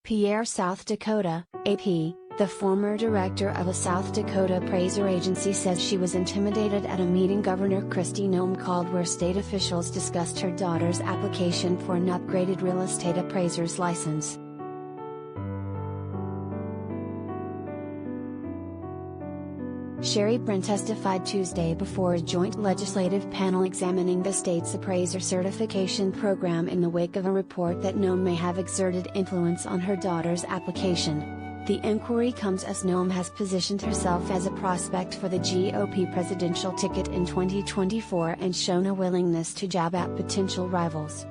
Pierre, South Dakota, AP. The former director of a South Dakota appraiser agency says she was intimidated at a meeting Governor Kristi Noem called where state officials discussed her daughter's application for an upgraded real estate appraiser's license. Bren testified Tuesday before a joint legislative panel examining the state's appraiser certification program in the wake of a report that Noem may have exerted influence on her daughter's application. The inquiry comes as Noem has positioned herself as a prospect for the GOP presidential ticket in 2024 and shown a willingness to jab at potential rivals.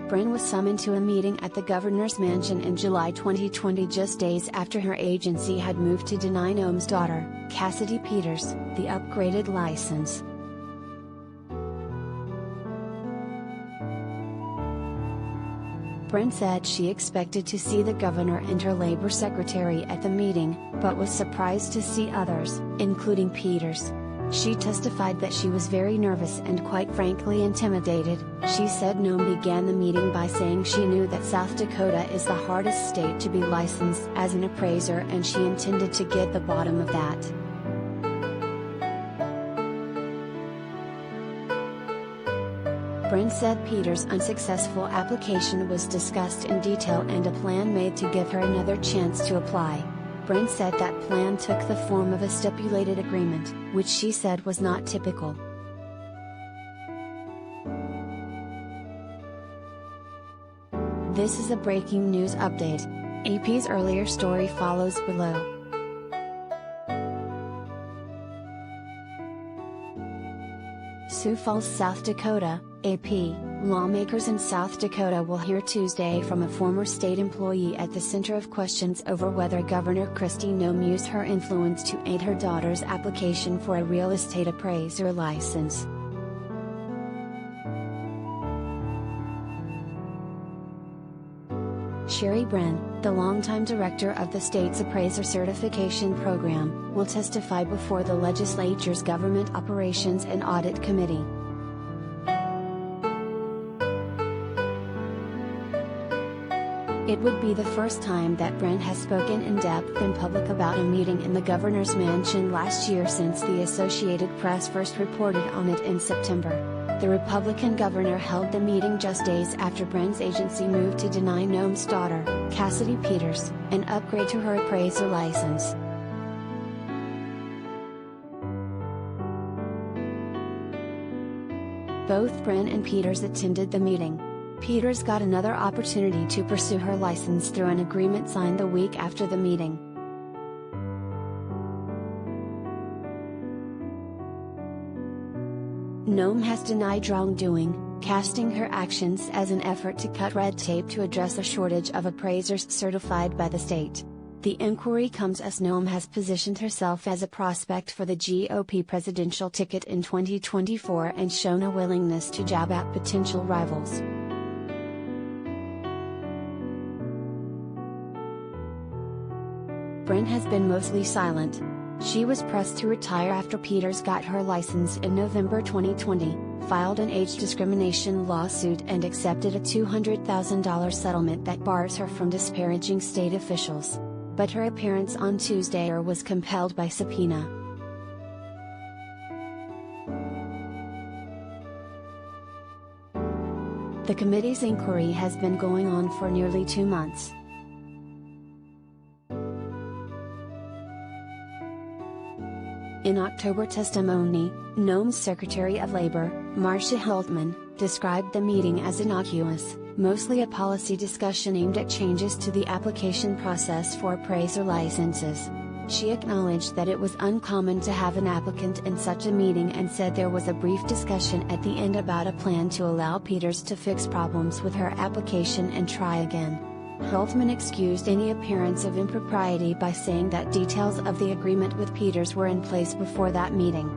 Bren was summoned to a meeting at the governor's mansion in July 2020, just days after her agency had moved to deny Noem's daughter, Cassidy Peters, the upgraded license. Bren said she expected to see the governor and her labor secretary at the meeting, but was surprised to see others, including Peters. She testified that she was very nervous and quite frankly intimidated. She said Noem began the meeting by saying she knew that South Dakota is the hardest state to be licensed as an appraiser and she intended to get the bottom of that. Bren said Peters' unsuccessful application was discussed in detail and a plan made to give her another chance to apply. Bren said that plan took the form of a stipulated agreement, which she said was not typical. This is a breaking news update. AP's earlier story follows below. Sioux Falls, South Dakota, AP. Lawmakers in South Dakota will hear Tuesday from a former state employee at the center of questions over whether Governor Kristi Noem used her influence to aid her daughter's application for a real estate appraiser license. Bren, the longtime director of the state's appraiser certification program, will testify before the legislature's Government Operations and Audit Committee. It would be the first time that Bren has spoken in depth in public about a meeting in the governor's mansion last year since the Associated Press first reported on it in September. The Republican governor held the meeting just days after Bren's agency moved to deny Noem's daughter, Cassidy Peters, an upgrade to her appraiser license. Both Bren and Peters attended the meeting. Peters got another opportunity to pursue her license through an agreement signed the week after the meeting. Noem has denied wrongdoing, casting her actions as an effort to cut red tape to address a shortage of appraisers certified by the state. The inquiry comes as Noem has positioned herself as a prospect for the GOP presidential ticket in 2024 and shown a willingness to jab at potential rivals. Bren has been mostly silent. She was pressed to retire after Peters got her license in November 2020, filed an age discrimination lawsuit and accepted a $200,000 settlement that bars her from disparaging state officials. But her appearance on Tuesday was compelled by subpoena. The committee's inquiry has been going on for nearly 2 months. In October testimony, Noem's Secretary of Labor, Marcia Hultman, described the meeting as innocuous, mostly a policy discussion aimed at changes to the application process for appraiser licenses. She acknowledged that it was uncommon to have an applicant in such a meeting and said there was a brief discussion at the end about a plan to allow Peters to fix problems with her application and try again. Hultman excused any appearance of impropriety by saying that details of the agreement with Peters were in place before that meeting.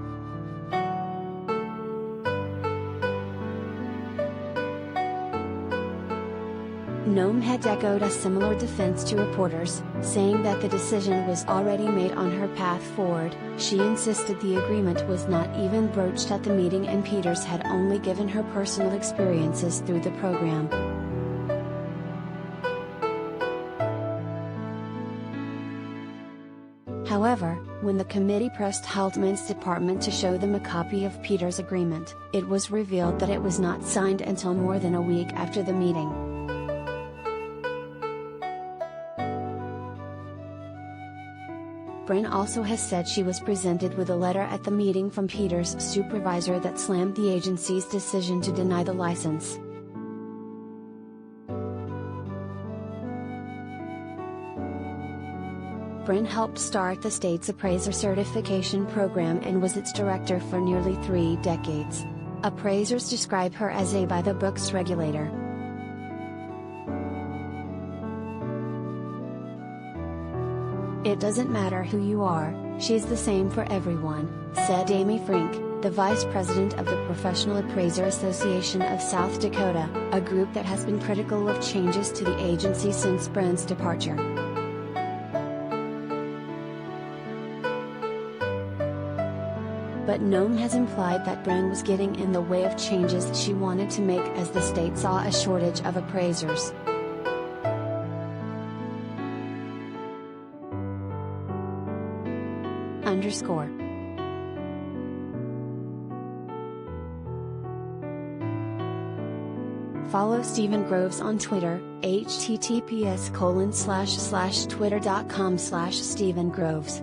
Noem had echoed a similar defense to reporters, saying that the decision was already made on her path forward. She insisted the agreement was not even broached at the meeting and Peters had only given her personal experiences through the program. However, when the committee pressed Haltman's department to show them a copy of Peters' agreement, it was revealed that it was not signed until more than a week after the meeting. Bren also has said she was presented with a letter at the meeting from Peters' supervisor that slammed the agency's decision to deny the license. Bren helped start the state's appraiser certification program and was its director for nearly 3 decades. Appraisers describe her as a by-the-books regulator. "It doesn't matter who you are, she's the same for everyone," said Amy Frink, the vice president of the Professional Appraiser Association of South Dakota, a group that has been critical of changes to the agency since Bren's departure. But Noem has implied that Bren was getting in the way of changes she wanted to make as the state saw a shortage of appraisers. _ Follow Stephen Groves on Twitter, https://twitter.com/StephenGroves.